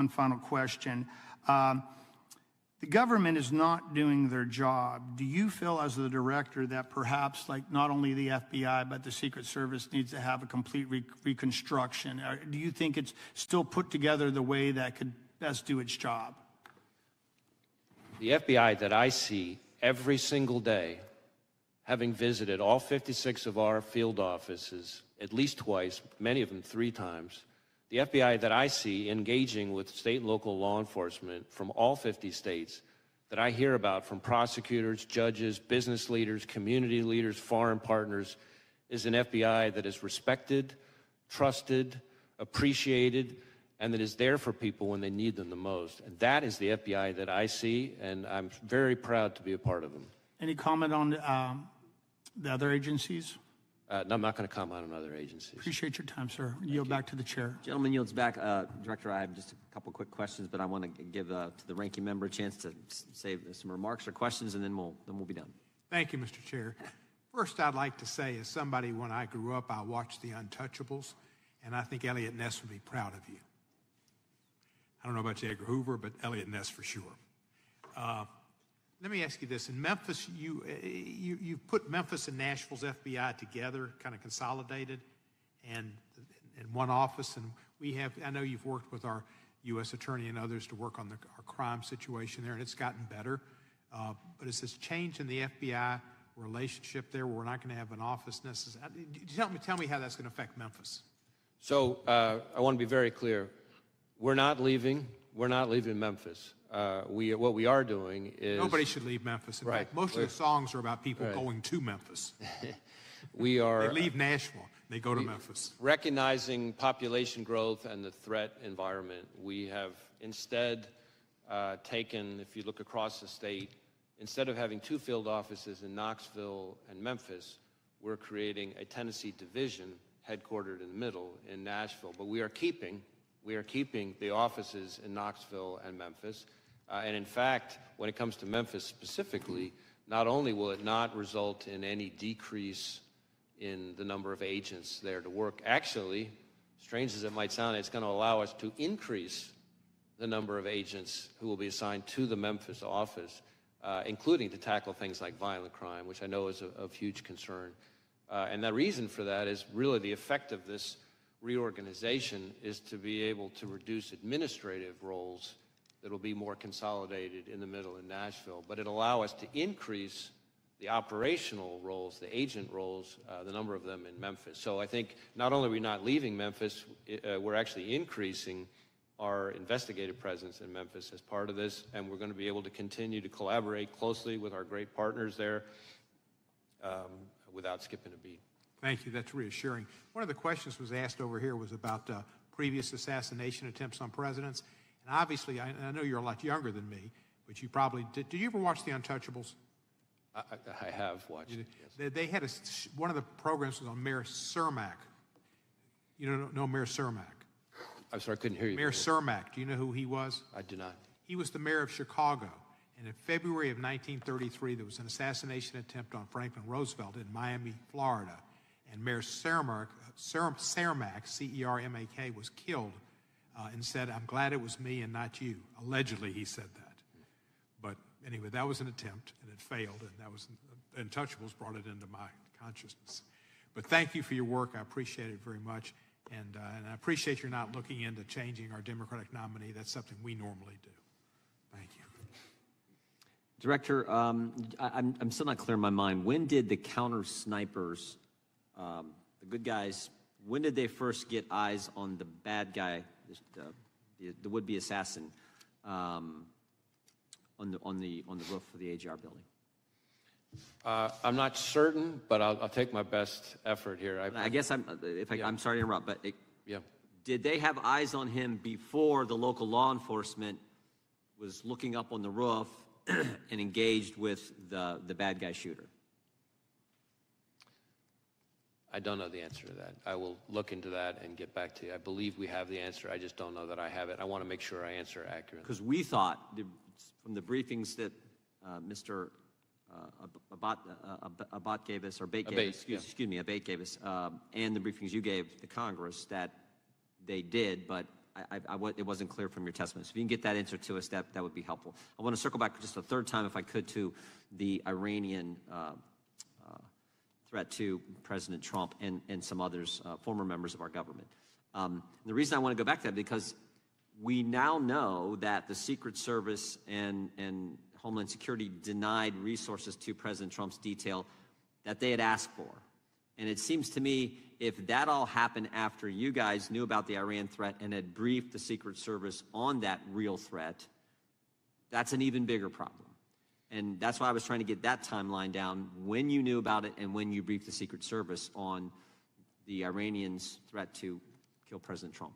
One final question. The government is not doing their job. Do you feel as the director that perhaps like not only the FBI, but the Secret Service needs to have a complete reconstruction? Or do you think it's still put together the way that could best do its job? The FBI that I see every single day, having visited all 56 of our field offices at least twice, many of them 3 times, the FBI that I see engaging with state and local law enforcement from all 50 states, that I hear about from prosecutors, judges, business leaders, community leaders, foreign partners, is an FBI that is respected, trusted, appreciated, and that is there for people when they need them the most. And that is the FBI that I see, and I'm very proud to be a part of them. Any comment on the other agencies? No, I'm not going to comment on other agencies. Appreciate your time, sir. Yield back to the chair. Gentleman yields back. Director, I have just a couple quick questions, but I want to give to the ranking member a chance to say some remarks or questions, and then we'll be done. Thank you, Mr. Chair. First, I'd like to say, as somebody, when I grew up, I watched The Untouchables, and I think Elliot Ness would be proud of you. I don't know about J. Edgar Hoover, but Elliot Ness for sure. Let me ask you this. In Memphis, you put Memphis and Nashville's FBI together, kind of consolidated, and in one office. And we have, I know you've worked with our U.S. Attorney and others to work on our crime situation there, and it's gotten better. But is this change in the FBI relationship there where we're not going to have an office necessarily? Tell me how that's going to affect Memphis. So I want to be very clear. We're not leaving Memphis. What we are doing is... Nobody should leave Memphis. In fact, most of the songs are about people going to Memphis. We are... They leave Nashville. They go to Memphis. Recognizing population growth and the threat environment, we have instead taken, if you look across the state, instead of having 2 field offices in Knoxville and Memphis, we're creating a Tennessee division headquartered in the middle in Nashville. But we are keeping the offices in Knoxville and Memphis. And in fact, when it comes to Memphis specifically, not only will it not result in any decrease in the number of agents there to work, actually, strange as it might sound, it's going to allow us to increase the number of agents who will be assigned to the Memphis office, including to tackle things like violent crime, which I know is of huge concern. And the reason for that is really the effect of this reorganization is to be able to reduce administrative roles that will be more consolidated in the middle in Nashville, but it'll allow us to increase the operational roles, the agent roles, the number of them in Memphis. So I think not only are we not leaving Memphis, we're actually increasing our investigative presence in Memphis as part of this, and we're going to be able to continue to collaborate closely with our great partners there without skipping a beat. Thank you. That's reassuring. One of the questions was asked over here was about previous assassination attempts on presidents. And obviously, I know you're a lot younger than me, but you probably did. Did you ever watch The Untouchables? I have watched it, yes. They had one of the programs was on Mayor Cermak. You know Mayor Cermak? I'm sorry, I couldn't hear you. Mayor Cermak. Do you know who he was? I do not. He was the mayor of Chicago. And in February of 1933, there was an assassination attempt on Franklin Roosevelt in Miami, Florida. And Mayor Cermak, C-E-R-M-A-K, was killed and said, "I'm glad it was me and not you." Allegedly, he said that. But anyway, that was an attempt, and it failed, and that was, Untouchables brought it into my consciousness. But thank you for your work. I appreciate it very much. And I appreciate you're not looking into changing our Democratic nominee. That's something we normally do. Thank you. Director, I'm still not clear in my mind. When did the counter snipers, the good guys, when did they first get eyes on the bad guy, the would-be assassin, on the roof of the AGR building? I'm not certain, but I'll take my best effort here. I guess I'm sorry to interrupt, but yeah. Did they have eyes on him before the local law enforcement was looking up on the roof and engaged with the bad guy shooter? I don't know the answer to that. I will look into that and get back to you. I believe we have the answer. I just don't know that I have it. I want to make sure I answer accurately. Because we thought, from the briefings that Mr. Abate gave us, or Abate gave us, excuse me, Abate gave us, and the briefings you gave the Congress, that they did, but it wasn't clear from your testimony. So if you can get that answer to us, that would be helpful. I want to circle back just a third time, if I could, to the Iranian threat to President Trump and some others, former members of our government. The reason I want to go back to that, because we now know that the Secret Service and Homeland Security denied resources to President Trump's detail that they had asked for. And it seems to me, if that all happened after you guys knew about the Iran threat and had briefed the Secret Service on that real threat, that's an even bigger problem. And that's why I was trying to get that timeline down, when you knew about it and when you briefed the Secret Service on the Iranians' threat to kill President Trump.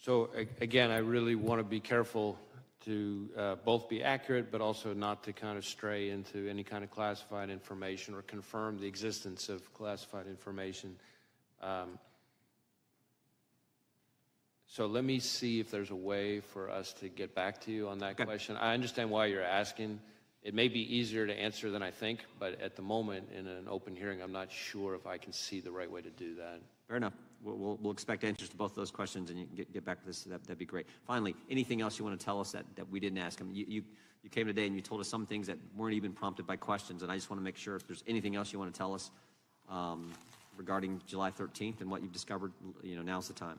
So again, I really want to be careful to both be accurate, but also not to kind of stray into any kind of classified information or confirm the existence of classified information. So let me see if there's a way for us to get back to you on that question. I understand why you're asking. It may be easier to answer than I think, but at the moment in an open hearing, I'm not sure if I can see the right way to do that. Fair enough. We'll expect answers to both those questions, and you can get back to this. That'd be great. Finally, anything else you want to tell us that we didn't ask? I mean, you came today and you told us some things that weren't even prompted by questions, and I just want to make sure if there's anything else you want to tell us regarding July 13th and what you've discovered. Now's the time.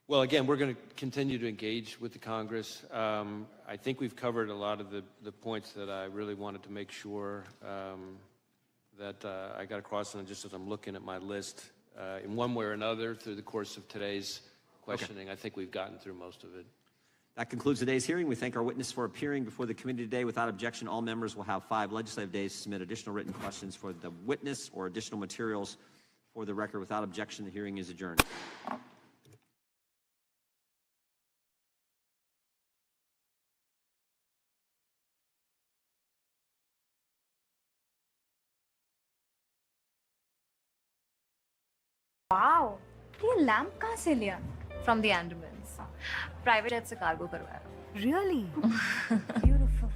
Well, again, we're going to continue to engage with the Congress. I think we've covered a lot of the points that I really wanted to make sure that I got across, and just as I'm looking at my list, in one way or another through the course of today's questioning. I think we've gotten through most of it. That concludes today's hearing. We thank our witness for appearing before the committee today. Without objection, all members will have 5 legislative days to submit additional written questions for the witness or additional materials for the record. Without objection, the hearing is adjourned. Wow, ये lamp कहाँ से लिया? From the Andamans. Private jet से cargo करवाया. Really? Beautiful.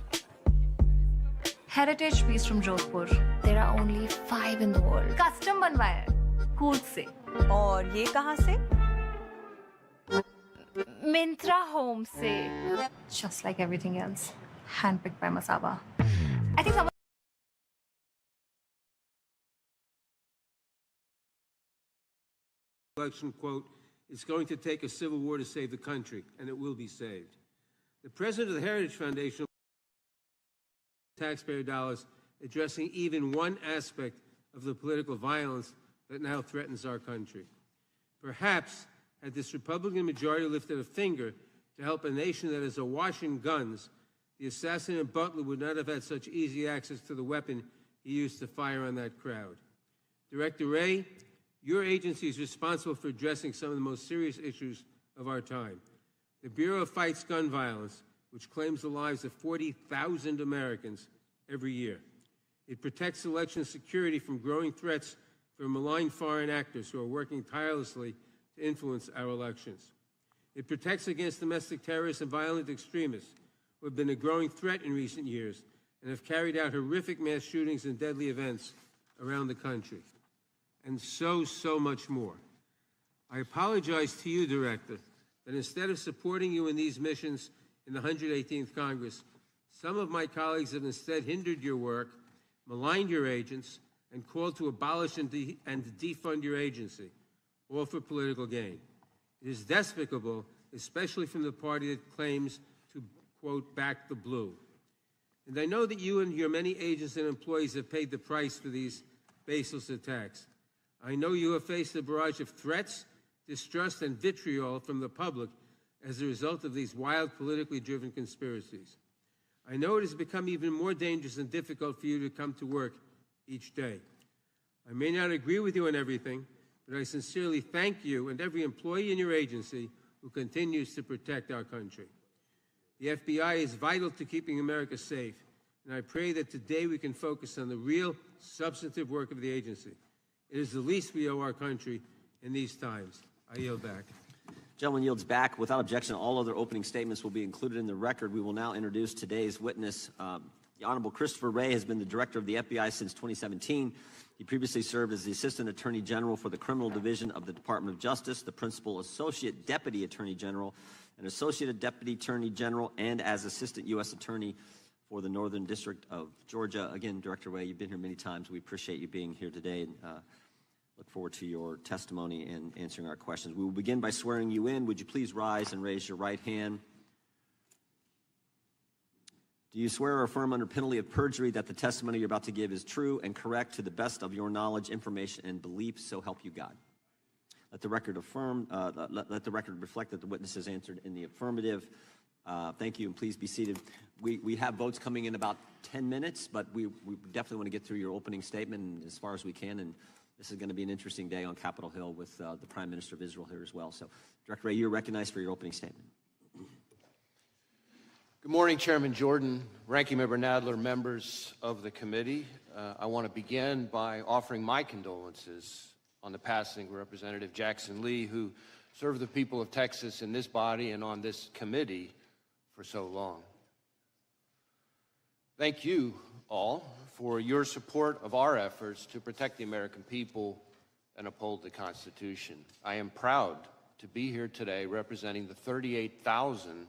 Heritage piece from Jodhpur. There are only 5 in the world. Custom बनवाया है. Cool से. और ये कहाँ से? Mintra Home से. Just like everything else, handpicked by Masaba. I think someone. Election, quote, it's going to take a civil war to save the country, and it will be saved. The president of the Heritage Foundation, taxpayer dollars, addressing even one aspect of the political violence that now threatens our country. Perhaps, had this Republican majority lifted a finger to help a nation that is awash in guns, the assassin Butler would not have had such easy access to the weapon he used to fire on that crowd. Director Wray, your agency is responsible for addressing some of the most serious issues of our time. The Bureau fights gun violence, which claims the lives of 40,000 Americans every year. It protects election security from growing threats from malign foreign actors who are working tirelessly to influence our elections. It protects against domestic terrorists and violent extremists who have been a growing threat in recent years and have carried out horrific mass shootings and deadly events around the country. And so much more. I apologize to you, Director, that instead of supporting you in these missions in the 118th Congress, some of my colleagues have instead hindered your work, maligned your agents, and called to abolish and defund your agency, all for political gain. It is despicable, especially from the party that claims to, quote, back the blue. And I know that you and your many agents and employees have paid the price for these baseless attacks. I know you have faced a barrage of threats, distrust, and vitriol from the public as a result of these wild, politically driven conspiracies. I know it has become even more dangerous and difficult for you to come to work each day. I may not agree with you on everything, but I sincerely thank you and every employee in your agency who continues to protect our country. The FBI is vital to keeping America safe, and I pray that today we can focus on the real, substantive work of the agency. It is the least we owe our country in these times. I yield back. Gentleman yields back. Without objection, all other opening statements will be included in the record. We will now introduce today's witness, The Honorable Christopher Wray has been the director of the FBI since 2017. He previously served as the Assistant Attorney General for the Criminal Division of the Department of Justice, the Principal Associate Deputy Attorney General, and Associate Deputy Attorney General, and as Assistant U.S. Attorney for the Northern District of Georgia. Again, Director Wray, you've been here many times. We appreciate you being here today, and look forward to your testimony and answering our questions. We will begin by swearing you in. Would you please rise and raise your right hand? Do you swear or affirm under penalty of perjury that the testimony you're about to give is true and correct to the best of your knowledge, information, and belief, so help you God? Let the record let the record reflect that the witness has answered in the affirmative. Thank you, and please be seated. We have votes coming in about 10 minutes, but we definitely want to get through your opening statement as far as we can, and this is going to be an interesting day on Capitol Hill with the Prime Minister of Israel here as well. So, Director Wray, you're recognized for your opening statement. Good morning, Chairman Jordan, Ranking Member Nadler, members of the committee. I want to begin by offering my condolences on the passing of Representative Jackson Lee, who served the people of Texas in this body and on this committee for so long. Thank you all for your support of our efforts to protect the American people and uphold the Constitution. I am proud to be here today representing the 38,000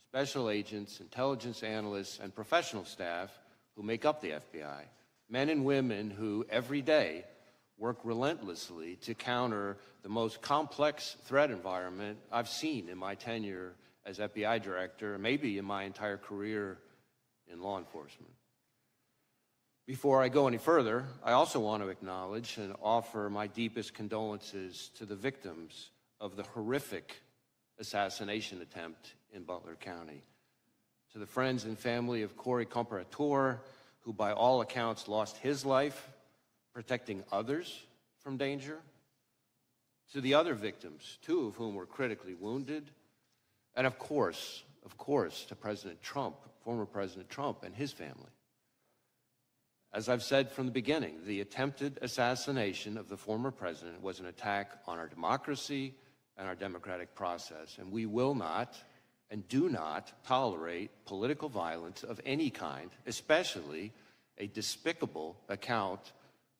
special agents, intelligence analysts, and professional staff who make up the FBI, men and women who every day work relentlessly to counter the most complex threat environment I've seen in my tenure as FBI director, maybe in my entire career in law enforcement. Before I go any further, I also want to acknowledge and offer my deepest condolences to the victims of the horrific assassination attempt in Butler County. To the friends and family of Corey Comparator, who by all accounts lost his life protecting others from danger. To the other victims, two of whom were critically wounded. And of course, to President Trump, former President Trump and his family. As I've said from the beginning, the attempted assassination of the former president was an attack on our democracy and our democratic process, and we will not and do not tolerate political violence of any kind, especially a despicable account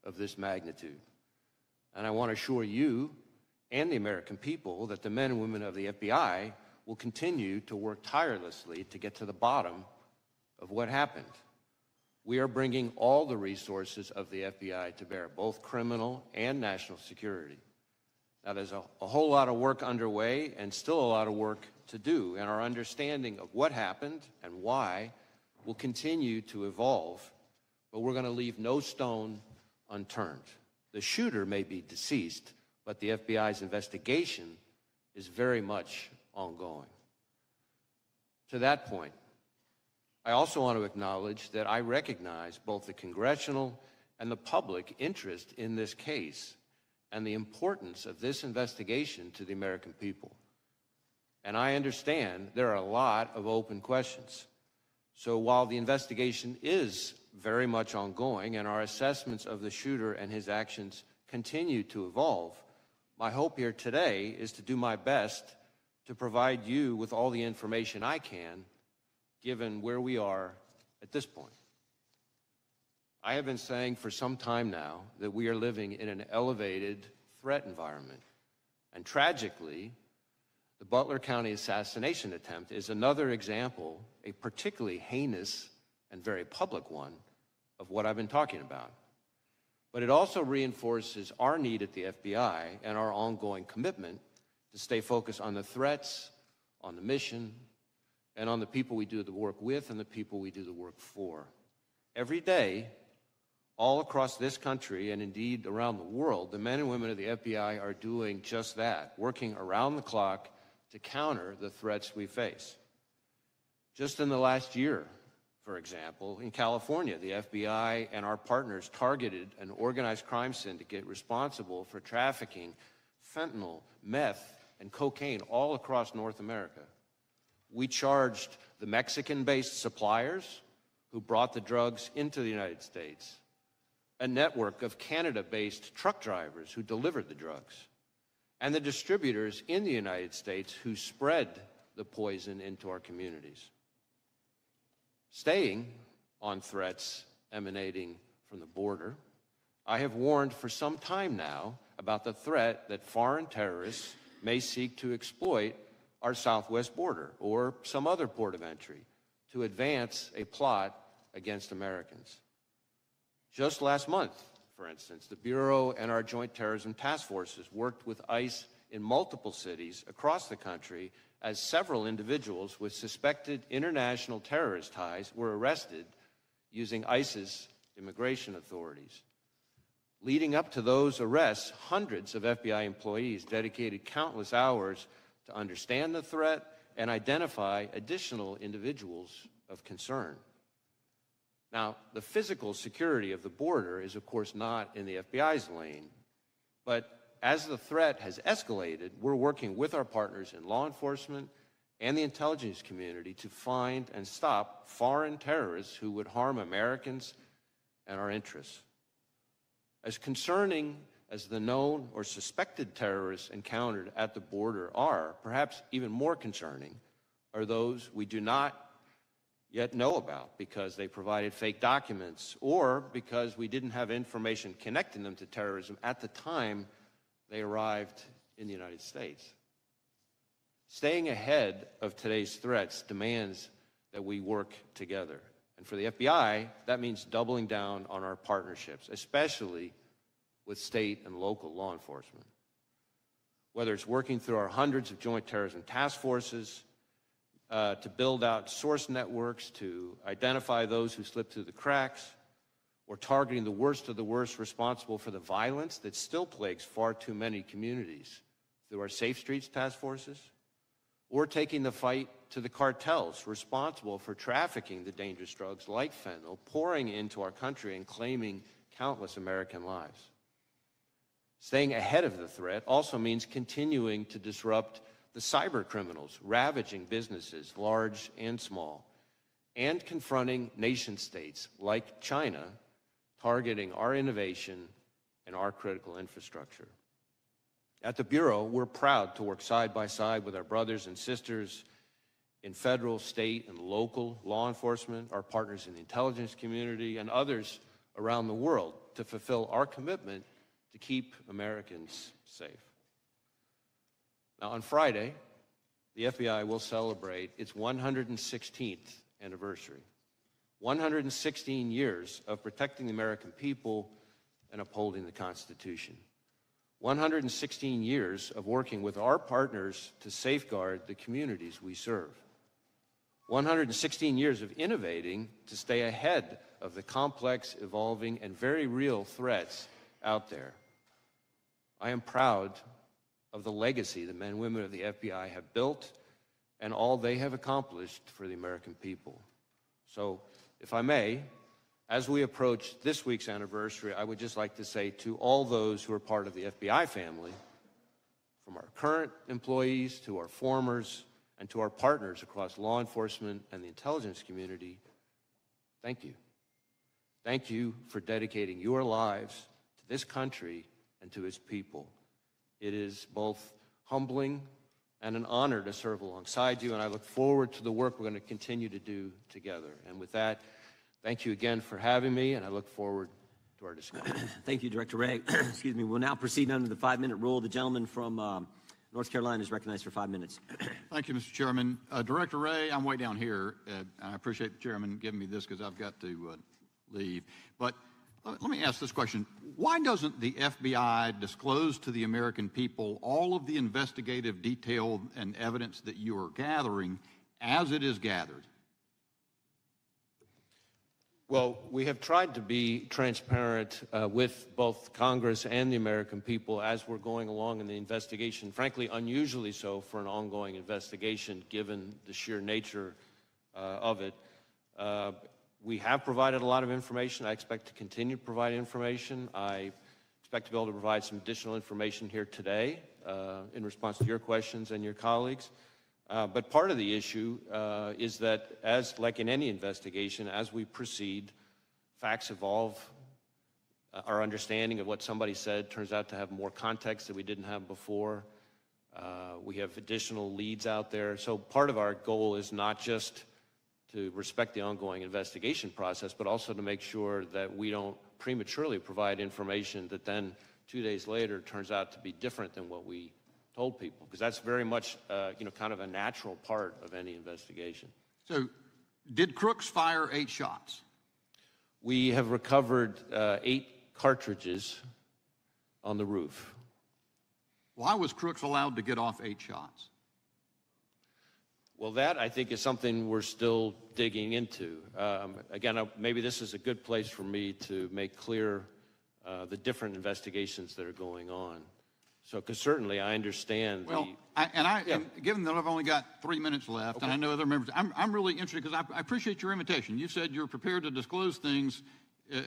of this magnitude. And I want to assure you and the American people that the men and women of the FBI will continue to work tirelessly to get to the bottom of what happened. We are bringing all the resources of the FBI to bear, both criminal and national security. Now, there's a whole lot of work underway and still a lot of work to do, and our understanding of what happened and why will continue to evolve, but we're going to leave no stone unturned. The shooter may be deceased, but the FBI's investigation is very much ongoing. To that point, I also want to acknowledge that I recognize both the congressional and the public interest in this case and the importance of this investigation to the American people. And I understand there are a lot of open questions. So while the investigation is very much ongoing and our assessments of the shooter and his actions continue to evolve, my hope here today is to do my best to provide you with all the information I can, given where we are at this point. I have been saying for some time now that we are living in an elevated threat environment. And tragically, the Butler County assassination attempt is another example, a particularly heinous and very public one, of what I've been talking about. But it also reinforces our need at the FBI and our ongoing commitment to stay focused on the threats, on the mission, and on the people we do the work with and the people we do the work for. Every day, all across this country and indeed around the world, the men and women of the FBI are doing just that, working around the clock to counter the threats we face. Just in the last year, for example, in California, the FBI and our partners targeted an organized crime syndicate responsible for trafficking fentanyl, meth, and cocaine all across North America. We charged the Mexican-based suppliers who brought the drugs into the United States, a network of Canada-based truck drivers who delivered the drugs, and the distributors in the United States who spread the poison into our communities. Staying on threats emanating from the border. I have warned for some time now about the threat that foreign terrorists may seek to exploit our southwest border or some other port of entry to advance a plot against Americans. Just last month, for instance, the Bureau and our Joint Terrorism Task Forces worked with ICE in multiple cities across the country as several individuals with suspected international terrorist ties were arrested using ICE's immigration authorities. Leading up to those arrests, hundreds of FBI employees dedicated countless hours to understand the threat and identify additional individuals of concern. Now, the physical security of the border is, of course, not in the FBI's lane, but as the threat has escalated, we're working with our partners in law enforcement and the intelligence community to find and stop foreign terrorists who would harm Americans and our interests. As concerning as the known or suspected terrorists encountered at the border are, perhaps even more concerning are those we do not yet know about because they provided fake documents or because we didn't have information connecting them to terrorism at the time they arrived in the United States. Staying ahead of today's threats demands that we work together. And for the FBI, that means doubling down on our partnerships, especially with state and local law enforcement. Whether it's working through our hundreds of joint terrorism task forces, to build out source networks, to identify those who slip through the cracks, or targeting the worst of the worst responsible for the violence that still plagues far too many communities through our Safe Streets task forces, or taking the fight to the cartels responsible for trafficking the dangerous drugs like fentanyl, pouring into our country and claiming countless American lives. Staying ahead of the threat also means continuing to disrupt the cyber criminals ravaging businesses, large and small, and confronting nation states like China, targeting our innovation and our critical infrastructure. At the Bureau, we're proud to work side by side with our brothers and sisters in federal, state, and local law enforcement, our partners in the intelligence community, and others around the world to fulfill our commitment to keep Americans safe. Now, on Friday, the FBI will celebrate its 116th anniversary. 116 years of protecting the American people and upholding the Constitution. 116 years of working with our partners to safeguard the communities we serve. 116 years of innovating to stay ahead of the complex, evolving, and very real threats out there. I am proud of the legacy the men and women of the FBI have built and all they have accomplished for the American people. So, if I may, as we approach this week's anniversary, I would just like to say to all those who are part of the FBI family, from our current employees to our formers and to our partners across law enforcement and the intelligence community, thank you. Thank you for dedicating your lives to this country and to its people. It is both humbling and an honor to serve alongside you, and I look forward to the work we're going to continue to do together. And with that, thank you again for having me, and I look forward to our discussion. Thank you, Director Wray. Excuse me. We'll now proceed under the 5-minute rule. The gentleman from North Carolina is recognized for 5 minutes. Thank you, Mr. Chairman. Director Wray, I'm way down here, and I appreciate the chairman giving me this because I've got to leave. But let me ask this question. Why doesn't the FBI disclose to the American people all of the investigative detail and evidence that you are gathering as it is gathered? Well, we have tried to be transparent with both Congress and the American people as we're going along in the investigation, frankly, unusually so for an ongoing investigation given the sheer nature of it. We have provided a lot of information. I expect to continue to provide information. I expect to be able to provide some additional information here today in response to your questions and your colleagues. But part of the issue is that, as like in any investigation, as we proceed, facts evolve. Our understanding of what somebody said turns out to have more context that we didn't have before. We have additional leads out there. So part of our goal is not just to respect the ongoing investigation process, but also to make sure that we don't prematurely provide information that then 2 days later turns out to be different than what we told people, because that's very much, kind of a natural part of any investigation. So, did Crooks fire 8 shots? We have recovered 8 cartridges on the roof. Why was Crooks allowed to get off 8 shots? Well, that, I think, is something we're still digging into. Again, maybe this is a good place for me to make clear the different investigations that are going on. So, because certainly I understand and given that I've only got 3 minutes left, okay, and I know other members, I'm really interested because I appreciate your invitation. You said you're prepared to disclose things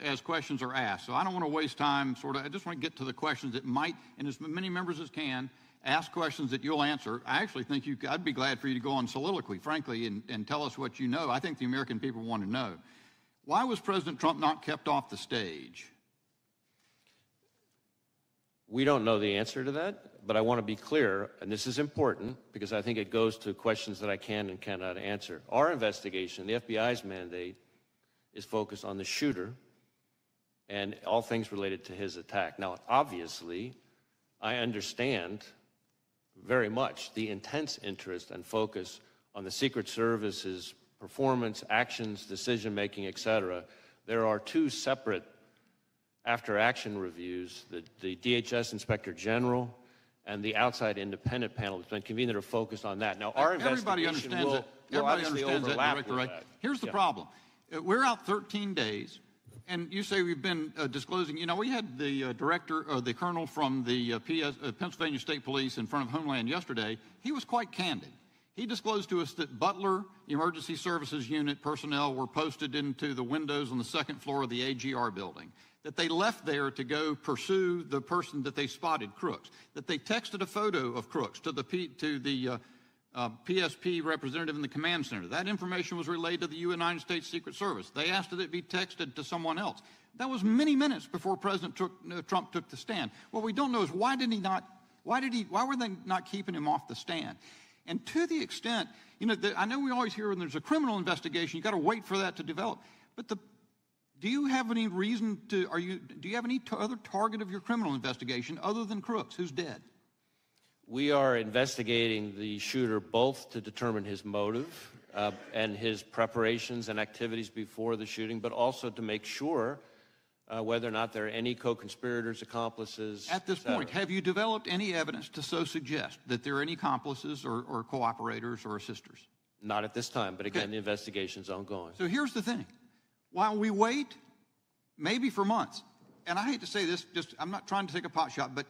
as questions are asked. So I don't want to waste time, I just want to get to the questions that might, and as many members as can, ask questions that you'll answer. I actually think I'd be glad for you to go on soliloquy, frankly, and tell us what you know. I think the American people want to know. Why was President Trump not kept off the stage? We don't know the answer to that, but I want to be clear, and this is important because I think it goes to questions that I can and cannot answer. Our investigation, the FBI's mandate, is focused on the shooter and all things related to his attack. Now, obviously, I understand very much the intense interest and focus on the Secret Service's performance, actions, decision-making, et cetera. There are 2 separate after-action reviews, the DHS Inspector General and the outside independent panel that's been convened that are focused on that. Now, our investigation will obviously overlap with that. Here's the problem. We're out 13 days, and you say we've been disclosing. We had the the colonel from the Pennsylvania State Police in front of Homeland yesterday. He was quite candid. He disclosed to us that Butler Emergency Services Unit personnel were posted into the windows on the 2nd floor of the AGR building, that they left there to go pursue the person that they spotted, Crooks, that they texted a photo of Crooks to the PSP representative in the command center. That information was relayed to the United States Secret Service. They asked that it be texted to someone else. That was many minutes before President Trump took the stand. What we don't know is why were they not keeping him off the stand? And to the extent, I know we always hear when there's a criminal investigation, you got to wait for that to develop. But do you have any reason do you have any other target of your criminal investigation other than Crooks, who's dead? We are investigating the shooter both to determine his motive and his preparations and activities before the shooting, but also to make sure whether or not there are any co-conspirators, accomplices. At this point, have you developed any evidence to so suggest that there are any accomplices or cooperators or assisters? Not at this time, but again, the investigation's ongoing. So here's the thing. While we wait, maybe for months, and I hate to say this, I'm not trying to take a pot shot, but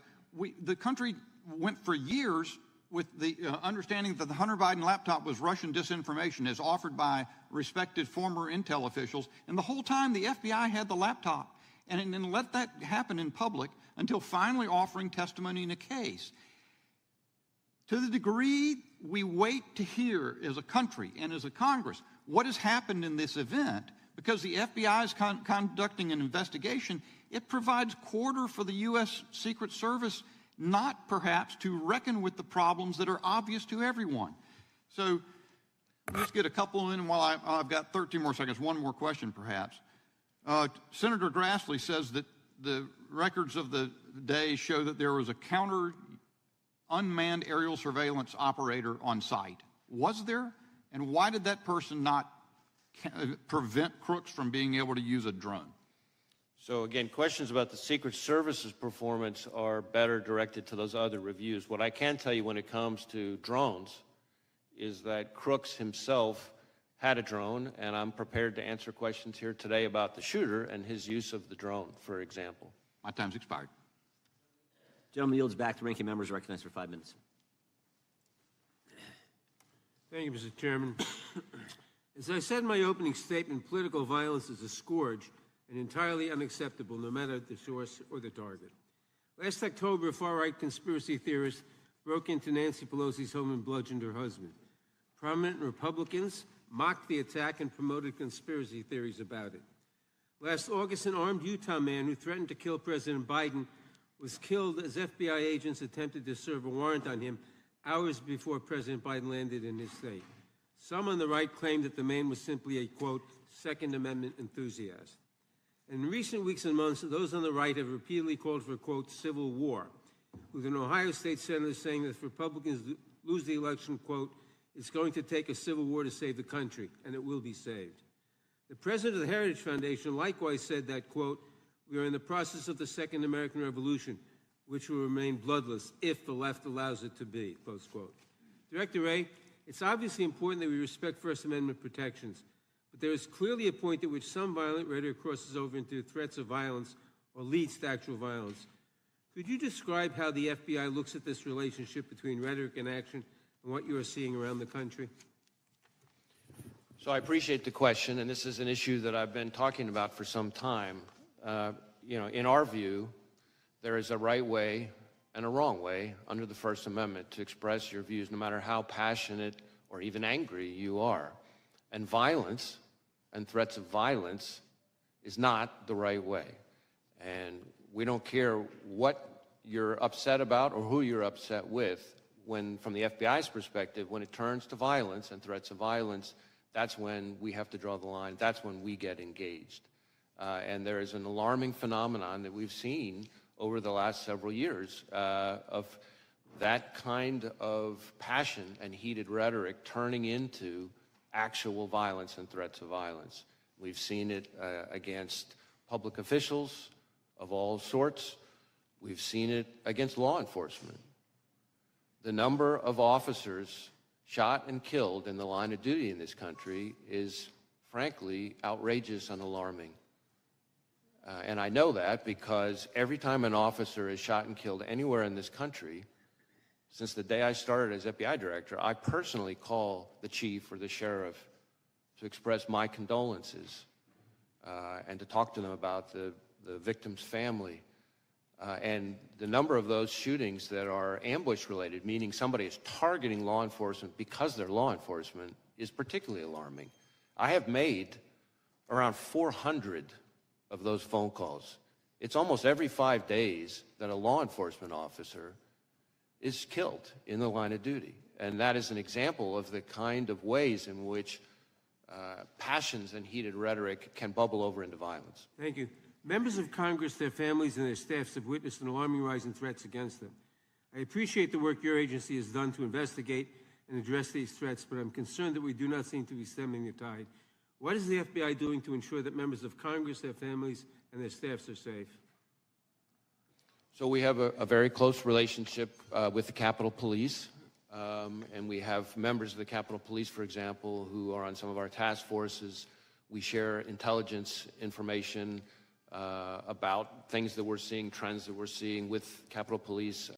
the country went for years with the understanding that the Hunter Biden laptop was Russian disinformation as offered by respected former intel officials, and the whole time the FBI had the laptop and then let that happen in public until finally offering testimony in a case. To the degree we wait to hear as a country and as a Congress what has happened in this event, because the FBI is conducting an investigation, it provides quarter for the U.S. Secret Service not perhaps to reckon with the problems that are obvious to everyone. So let's get a couple in while I've got 13 more seconds. One more question, perhaps. Senator Grassley says that the records of the day show that there was a counter unmanned aerial surveillance operator on site. Was there? And why did that person not prevent Crooks from being able to use a drone? So again, questions about the Secret Service's performance are better directed to those other reviews. What I can tell you when it comes to drones is that Crooks himself had a drone, and I'm prepared to answer questions here today about the shooter and his use of the drone, for example. My time's expired. Gentleman yields back. The ranking member is recognized for 5 minutes. Thank you, Mr. Chairman. As I said in my opening statement, political violence is a scourge and entirely unacceptable, no matter the source or the target. Last October, a far-right conspiracy theorist broke into Nancy Pelosi's home and bludgeoned her husband. Prominent Republicans mocked the attack and promoted conspiracy theories about it. Last August, an armed Utah man who threatened to kill President Biden was killed as FBI agents attempted to serve a warrant on him hours before President Biden landed in his state. Some on the right claim that the man was simply a, quote, Second Amendment enthusiast. In recent weeks and months, those on the right have repeatedly called for, quote, civil war, with an Ohio State senator saying that if Republicans lose the election, quote, it's going to take a civil war to save the country, and it will be saved. The president of the Heritage Foundation likewise said that, quote, we are in the process of the Second American Revolution, which will remain bloodless if the left allows it to be, close quote. Director Wray, it's obviously important that we respect First Amendment protections, but there is clearly a point at which some violent rhetoric crosses over into threats of violence or leads to actual violence. Could you describe how the FBI looks at this relationship between rhetoric and action and what you are seeing around the country? So I appreciate the question, and this is an issue that I've been talking about for some time. In our view, there is a right way and a wrong way under the First Amendment to express your views, no matter how passionate or even angry you are. And violence and threats of violence is not the right way. And we don't care what you're upset about or who you're upset with. When, from the FBI's perspective, when it turns to violence and threats of violence, that's when we have to draw the line. That's when we get engaged. And there is an alarming phenomenon that we've seen over the last several years of that kind of passion and heated rhetoric turning into actual violence and threats of violence. We've seen it against public officials of all sorts. We've seen it against law enforcement. The number of officers shot and killed in the line of duty in this country is, frankly, outrageous and alarming. And I know that because every time an officer is shot and killed anywhere in this country, since the day I started as FBI director, I personally call the chief or the sheriff to express my condolences and to talk to them about the victim's family. And the number of those shootings that are ambush-related, meaning somebody is targeting law enforcement because they're law enforcement, is particularly alarming. I have made around 400 of those phone calls. It's almost every 5 days that a law enforcement officer is killed in the line of duty. And that is an example of the kind of ways in which passions and heated rhetoric can bubble over into violence. Thank you. Members of Congress, their families, and their staffs have witnessed an alarming rise in threats against them. I appreciate the work your agency has done to investigate and address these threats, but I'm concerned that we do not seem to be stemming the tide. What is the FBI doing to ensure that members of Congress, their families, and their staffs are safe? So we have a very close relationship with the Capitol Police, and we have members of the Capitol Police, for example, who are on some of our task forces. We share intelligence information about things that we're seeing, trends that we're seeing with Capitol Police.